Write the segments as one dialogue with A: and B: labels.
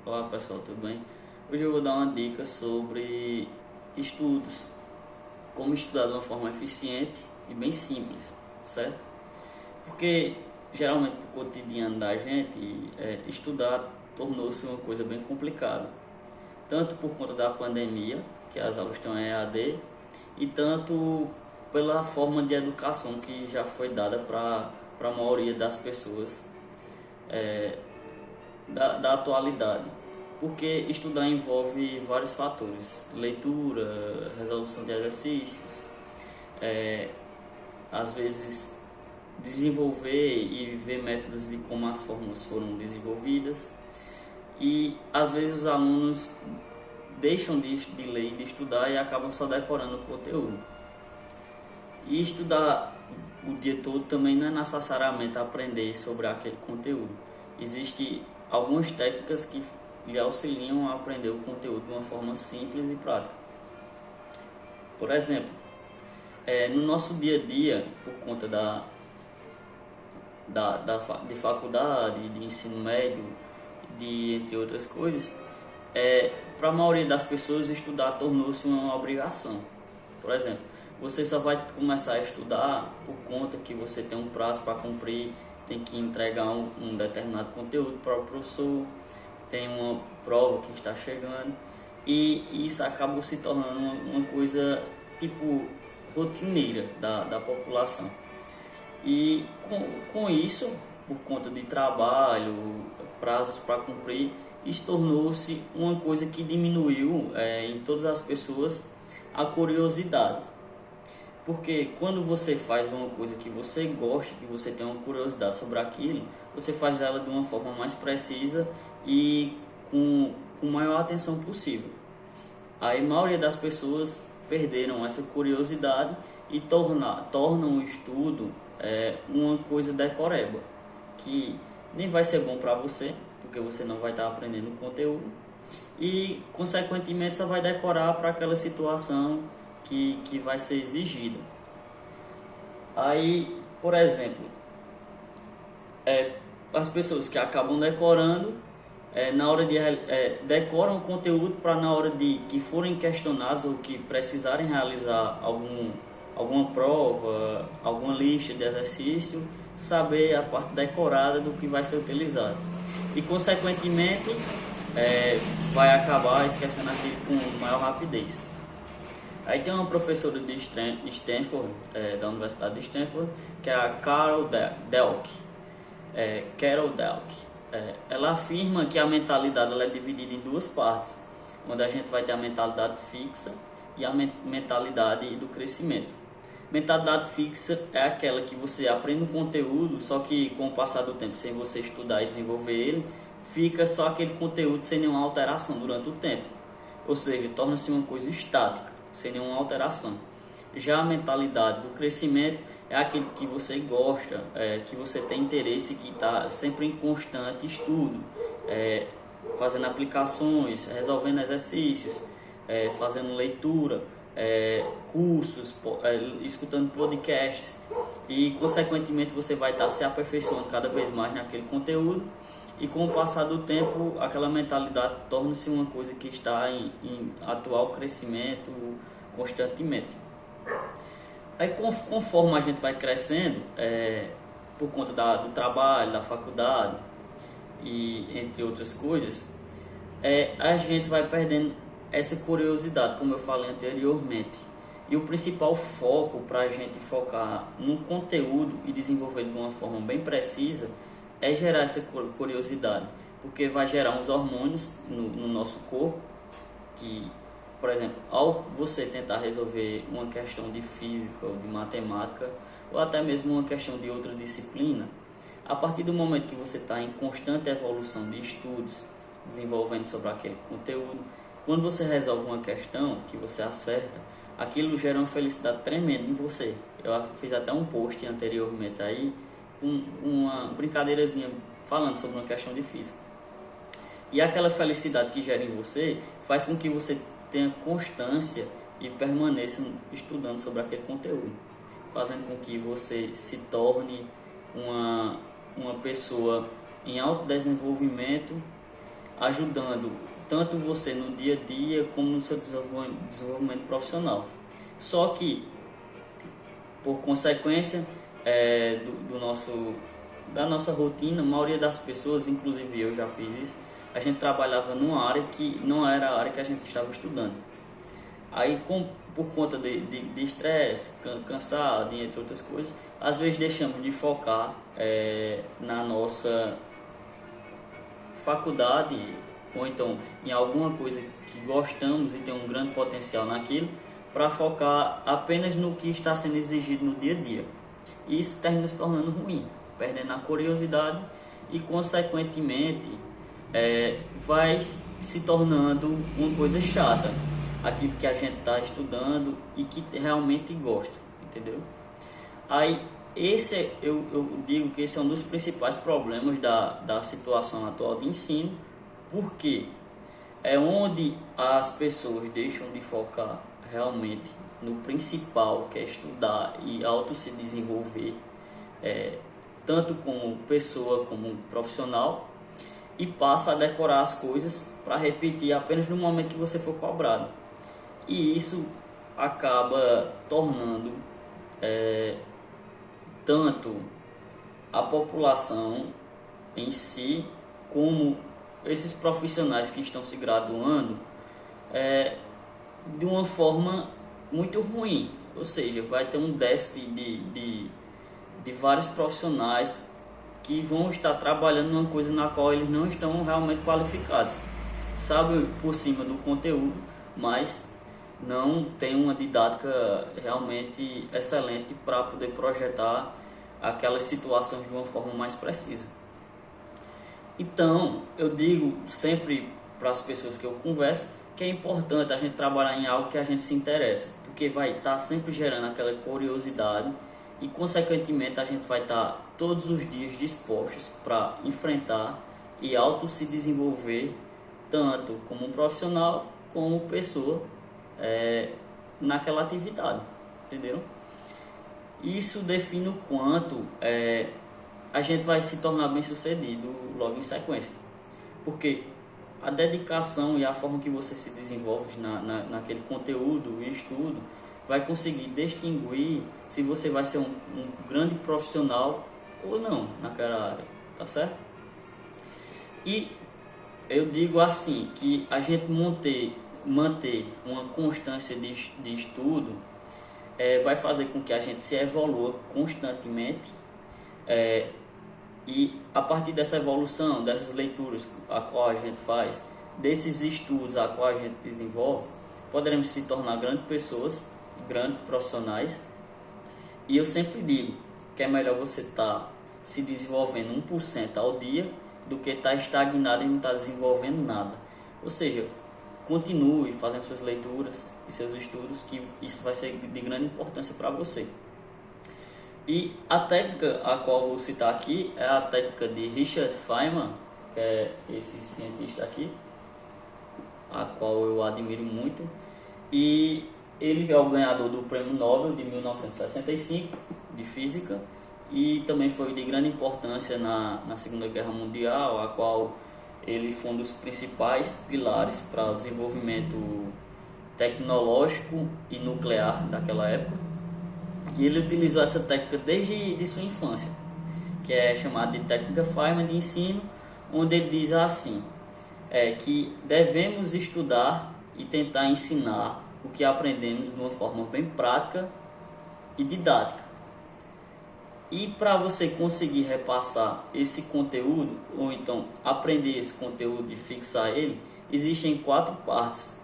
A: Olá pessoal, tudo bem? Hoje eu vou dar uma dica sobre estudos, como estudar de uma forma eficiente e bem simples, certo? Porque geralmente no cotidiano da gente, estudar tornou-se uma coisa bem complicada, tanto por conta da pandemia, que as aulas estão em EAD, e tanto pela forma de educação que já foi dada para a maioria das pessoas da atualidade, porque estudar envolve vários fatores: leitura, resolução de exercícios, às vezes desenvolver e ver métodos de como as fórmulas foram desenvolvidas, e às vezes os alunos deixam de ler e de estudar e acabam só decorando o conteúdo. E estudar o dia todo também não é necessariamente aprender sobre aquele conteúdo. Existem algumas técnicas que lhe auxiliam a aprender o conteúdo de uma forma simples e prática. Por exemplo, no nosso dia a dia, por conta de faculdade, de ensino médio, entre outras coisas, para a maioria das pessoas estudar tornou-se uma obrigação. Por exemplo, você só vai começar a estudar por conta que você tem um prazo para cumprir, tem que entregar um determinado conteúdo para o professor, tem uma prova que está chegando, e isso acabou se tornando uma coisa tipo rotineira da população. E com isso, por conta de trabalho, prazos para cumprir, isso tornou-se uma coisa que diminuiu em todas as pessoas a curiosidade. Porque quando você faz uma coisa que você gosta, que você tem uma curiosidade sobre aquilo, você faz ela de uma forma mais precisa e com maior atenção possível. Aí a maioria das pessoas perderam essa curiosidade e tornam o estudo uma coisa decoreba, que nem vai ser bom para você, porque você não vai estar aprendendo o conteúdo, e consequentemente só vai decorar para aquela situação que vai ser exigida. Aí, por exemplo, as pessoas que acabam decorando, na hora de decoram o conteúdo para na hora de que forem questionados ou que precisarem realizar alguma prova, alguma lista de exercício, saber a parte decorada do que vai ser utilizado. E consequentemente vai acabar esquecendo aquilo com maior rapidez. Aí tem uma professora de Stanford, da Universidade de Stanford, que é a Carol Dweck. Ela afirma que a mentalidade ela é dividida em duas partes, onde a gente vai ter a mentalidade fixa e a mentalidade do crescimento. Mentalidade fixa é aquela que você aprende um conteúdo, só que com o passar do tempo, sem você estudar e desenvolver ele, fica só aquele conteúdo sem nenhuma alteração durante o tempo. Ou seja, torna-se uma coisa estática, sem nenhuma alteração. Já a mentalidade do crescimento é aquele que você gosta, que você tem interesse, que está sempre em constante estudo, fazendo aplicações, resolvendo exercícios, fazendo leitura, cursos, escutando podcasts, e consequentemente você vai estar se aperfeiçoando cada vez mais naquele conteúdo, e com o passar do tempo aquela mentalidade torna-se uma coisa que está em atual crescimento constantemente. Aí conforme a gente vai crescendo, por conta do trabalho, da faculdade e entre outras coisas, a gente vai perdendo essa curiosidade, como eu falei anteriormente. E o principal foco para a gente focar no conteúdo e desenvolver de uma forma bem precisa é gerar essa curiosidade, porque vai gerar uns hormônios no nosso corpo que, por exemplo, ao você tentar resolver uma questão de física ou de matemática, ou até mesmo uma questão de outra disciplina, a partir do momento que você está em constante evolução de estudos, desenvolvendo sobre aquele conteúdo, quando você resolve uma questão que você acerta, aquilo gera uma felicidade tremenda em você. Eu fiz até um post anteriormente aí, uma brincadeirazinha falando sobre uma questão de física. E aquela felicidade que gera em você faz com que você tenha constância e permaneça estudando sobre aquele conteúdo, fazendo com que você se torne uma pessoa em autodesenvolvimento ajudando tanto você no dia a dia como no seu desenvolvimento profissional. Só que, por consequência da nossa rotina, a maioria das pessoas, inclusive eu já fiz isso, a gente trabalhava numa área que não era a área que a gente estava estudando. Aí, por conta de estresse, cansado e entre outras coisas, às vezes deixamos de focar na nossa faculdade, ou então em alguma coisa que gostamos e tem um grande potencial naquilo, para focar apenas no que está sendo exigido no dia a dia. E isso termina se tornando ruim, perdendo a curiosidade e, consequentemente, vai se tornando uma coisa chata, aquilo que a gente está estudando e que realmente gosta, entendeu? Aí, eu digo que esse é um dos principais problemas da situação atual de ensino, porque é onde as pessoas deixam de focar realmente no principal, que é estudar e se desenvolver, tanto como pessoa como profissional, e passa a decorar as coisas para repetir apenas no momento que você for cobrado. E isso acaba tornando tanto a população em si, como esses profissionais que estão se graduando, de uma forma muito ruim. Ou seja, vai ter um déficit de vários profissionais que vão estar trabalhando numa coisa na qual eles não estão realmente qualificados. Sabem por cima do conteúdo, mas não tem uma didática realmente excelente para poder projetar aquelas situações de uma forma mais precisa. Então, eu digo sempre para as pessoas que eu converso que é importante a gente trabalhar em algo que a gente se interessa, porque vai estar sempre gerando aquela curiosidade e, consequentemente, a gente vai estar todos os dias dispostos para enfrentar e se desenvolver, tanto como profissional como pessoa, naquela atividade, entendeu? Isso define o quanto a gente vai se tornar bem sucedido logo em sequência, porque a dedicação e a forma que você se desenvolve naquele conteúdo e estudo vai conseguir distinguir se você vai ser um grande profissional ou não naquela área, tá certo? E eu digo assim, que a gente manter uma constância de estudo vai fazer com que a gente se evolua constantemente, e a partir dessa evolução, dessas leituras a qual a gente faz, desses estudos a qual a gente desenvolve, poderemos se tornar grandes pessoas, grandes profissionais. E eu sempre digo que é melhor você estar se desenvolvendo 1% ao dia do que estar estagnado e não estar desenvolvendo nada. Ou seja, continue fazendo suas leituras e seus estudos, que isso vai ser de grande importância para você. E a técnica a qual eu vou citar aqui é a técnica de Richard Feynman, que é esse cientista aqui, a qual eu admiro muito, e ele é o ganhador do Prêmio Nobel de 1965 de Física, e também foi de grande importância na Segunda Guerra Mundial, a qual ele foi um dos principais pilares para o desenvolvimento tecnológico e nuclear daquela época. E ele utilizou essa técnica desde sua infância, que é chamada de técnica Feynman de ensino, onde ele diz assim, que devemos estudar e tentar ensinar o que aprendemos de uma forma bem prática e didática. E para você conseguir repassar esse conteúdo, ou então aprender esse conteúdo e fixar ele, existem 4 partes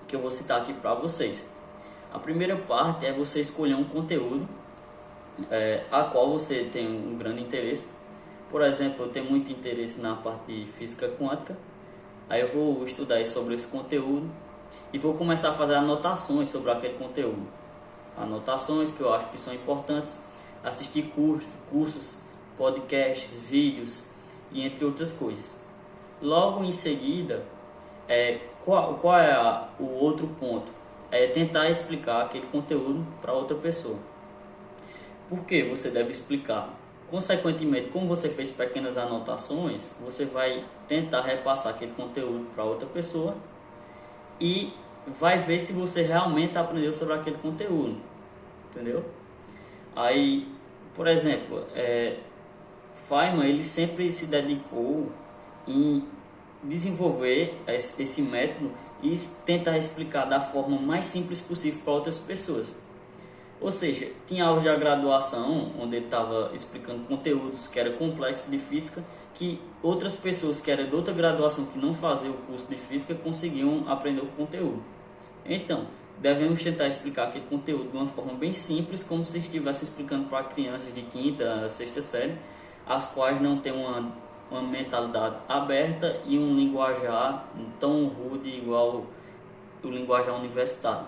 A: que eu vou citar aqui para vocês. A primeira parte é você escolher um conteúdo a qual você tem um grande interesse. Por exemplo, eu tenho muito interesse na parte de física quântica. Aí eu vou estudar sobre esse conteúdo e vou começar a fazer anotações sobre aquele conteúdo. Anotações que eu acho que são importantes, assistir cursos, podcasts, vídeos e entre outras coisas. Logo em seguida, qual é o outro ponto? É tentar explicar aquele conteúdo para outra pessoa. Por que você deve explicar Consequentemente, como você fez pequenas anotações, você vai tentar repassar aquele conteúdo para outra pessoa e vai ver se você realmente aprendeu sobre aquele conteúdo, entendeu? Aí, por exemplo, Feynman, ele sempre se dedicou em desenvolver esse método e tentar explicar da forma mais simples possível para outras pessoas. Ou seja, tinha aulas de graduação onde ele estava explicando conteúdos que eram complexos de física, que outras pessoas que eram de outra graduação que não faziam o curso de física conseguiam aprender o conteúdo. Então, devemos tentar explicar aquele conteúdo de uma forma bem simples, como se estivesse explicando para crianças de quinta a sexta série, as quais não têm uma mentalidade aberta e um linguajar tão rude igual o linguajar universitário.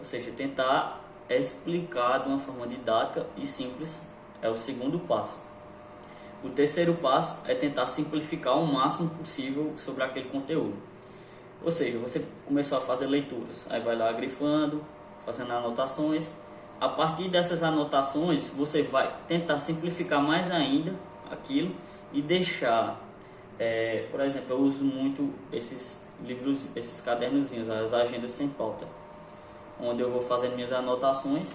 A: Ou seja, tentar explicar de uma forma didática e simples é o segundo passo. O terceiro passo é tentar simplificar o máximo possível sobre aquele conteúdo. Ou seja, você começou a fazer leituras, aí vai lá grifando, fazendo anotações. A partir dessas anotações, você vai tentar simplificar mais ainda aquilo e deixar, por exemplo, eu uso muito esses livros, esses cadernozinhos, as agendas sem pauta, onde eu vou fazendo minhas anotações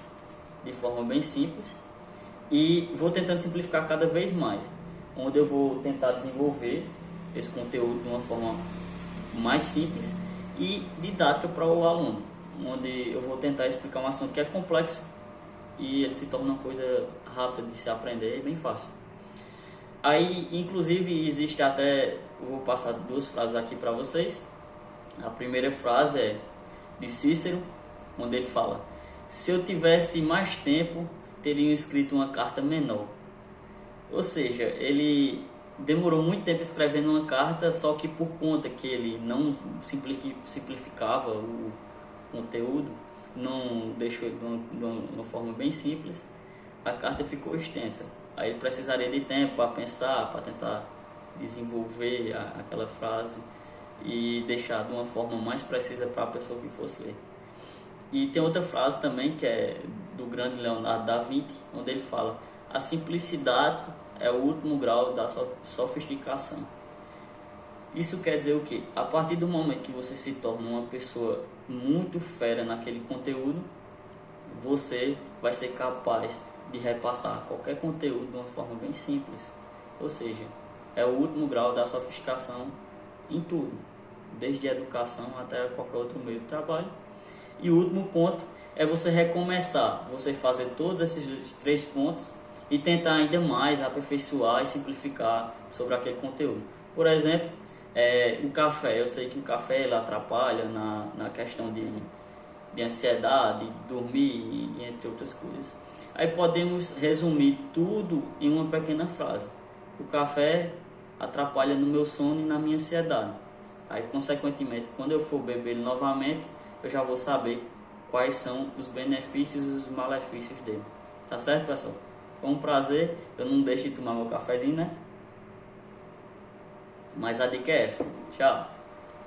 A: de forma bem simples e vou tentando simplificar cada vez mais, onde eu vou tentar desenvolver esse conteúdo de uma forma mais simples e didática para o aluno, onde eu vou tentar explicar um assunto que é complexo e ele se torna uma coisa rápida de se aprender e bem fácil. Aí, inclusive, existe até, eu vou passar duas frases aqui para vocês. A primeira frase é de Cícero, onde ele fala: se eu tivesse mais tempo, teria escrito uma carta menor. Ou seja, ele demorou muito tempo escrevendo uma carta, só que por conta que ele não simplificava o conteúdo, não deixou ele de uma forma bem simples, a carta ficou extensa. Aí ele precisaria de tempo para pensar, para tentar desenvolver aquela frase e deixar de uma forma mais precisa para a pessoa que fosse ler. E tem outra frase também que é do grande Leonardo da Vinci, onde ele fala: a simplicidade é o último grau da sofisticação. Isso quer dizer o quê? A partir do momento que você se torna uma pessoa muito fera naquele conteúdo, você vai ser capaz de repassar qualquer conteúdo de uma forma bem simples. Ou seja, é o último grau da sofisticação em tudo, desde a educação até qualquer outro meio de trabalho. E o último ponto é você recomeçar, você fazer todos esses 3 pontos e tentar ainda mais aperfeiçoar e simplificar sobre aquele conteúdo. Por exemplo, o café. Eu sei que o café ele atrapalha na questão de ansiedade, dormir, entre outras coisas. Aí podemos resumir tudo em uma pequena frase: o café atrapalha no meu sono e na minha ansiedade. Aí, consequentemente, quando eu for beber ele novamente, eu já vou saber quais são os benefícios e os malefícios dele. Tá certo, pessoal? Foi um prazer. Eu não deixo de tomar meu cafezinho, né? Mas a dica é essa. Tchau!